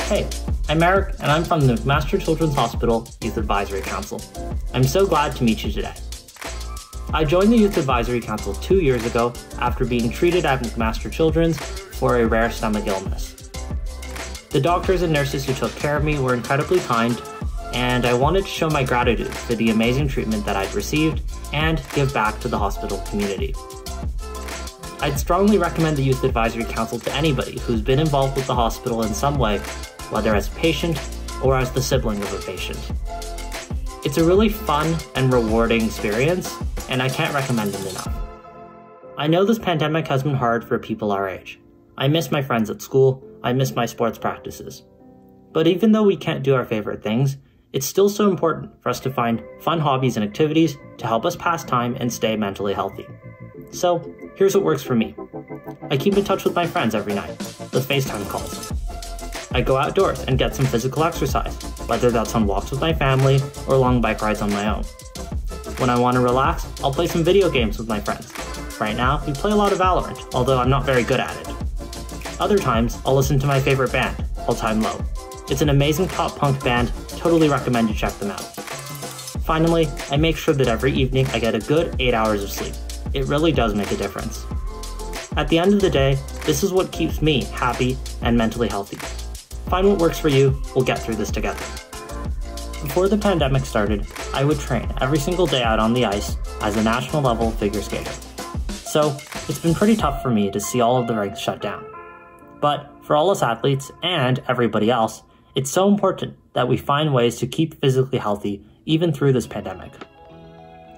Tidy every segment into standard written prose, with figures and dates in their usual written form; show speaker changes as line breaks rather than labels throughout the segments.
Hey, I'm Eric, and I'm from the McMaster Children's Hospital Youth Advisory Council. I'm so glad to meet you today. I joined the Youth Advisory Council 2 years ago after being treated at McMaster Children's for a rare stomach illness. The doctors and nurses who took care of me were incredibly kind, and I wanted to show my gratitude for the amazing treatment that I'd received and give back to the hospital community. I'd strongly recommend the Youth Advisory Council to anybody who's been involved with the hospital in some way, whether as a patient or as the sibling of a patient. It's a really fun and rewarding experience, and I can't recommend it enough. I know this pandemic has been hard for people our age. I miss my friends at school, I miss my sports practices. But even though we can't do our favorite things, it's still so important for us to find fun hobbies and activities to help us pass time and stay mentally healthy. So, here's what works for me. I keep in touch with my friends every night, with FaceTime calls. I go outdoors and get some physical exercise, whether that's on walks with my family or long bike rides on my own. When I want to relax, I'll play some video games with my friends. Right now, we play a lot of Valorant, although I'm not very good at it. Other times, I'll listen to my favorite band, All Time Low. It's an amazing pop punk band, totally recommend you check them out. Finally, I make sure that every evening I get a good 8 hours of sleep. It really does make a difference. At the end of the day, this is what keeps me happy and mentally healthy. Find what works for you, we'll get through this together. Before the pandemic started, I would train every single day out on the ice as a national level figure skater. So, it's been pretty tough for me to see all of the rinks shut down. But for all us athletes and everybody else, it's so important that we find ways to keep physically healthy even through this pandemic.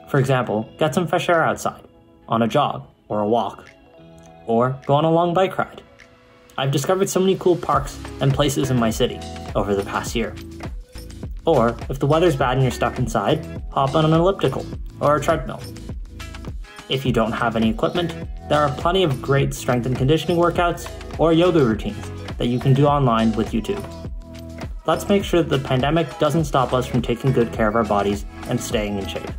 For example, get some fresh air outside, on a jog or a walk, or go on a long bike ride. I've discovered so many cool parks and places in my city over the past year. Or, if the weather's bad and you're stuck inside, hop on an elliptical or a treadmill. If you don't have any equipment, there are plenty of great strength and conditioning workouts or yoga routines that you can do online with YouTube. Let's make sure that the pandemic doesn't stop us from taking good care of our bodies and staying in shape.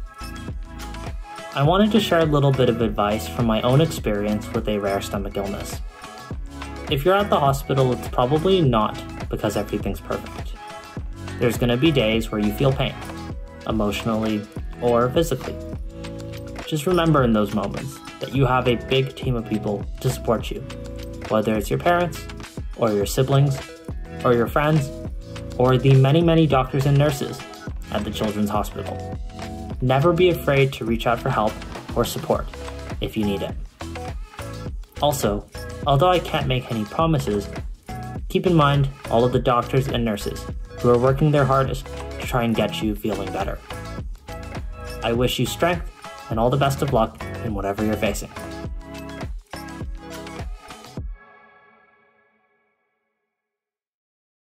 I wanted to share a little bit of advice from my own experience with a rare stomach illness. If you're at the hospital, it's probably not because everything's perfect. There's going to be days where you feel pain, emotionally or physically. Just remember in those moments that you have a big team of people to support you, whether it's your parents, or your siblings, or your friends, or the many doctors and nurses at the Children's Hospital. Never be afraid to reach out for help or support if you need it. Also, although I can't make any promises, keep in mind all of the doctors and nurses who are working their hardest to try and get you feeling better. I wish you strength and all the best of luck in whatever you're facing.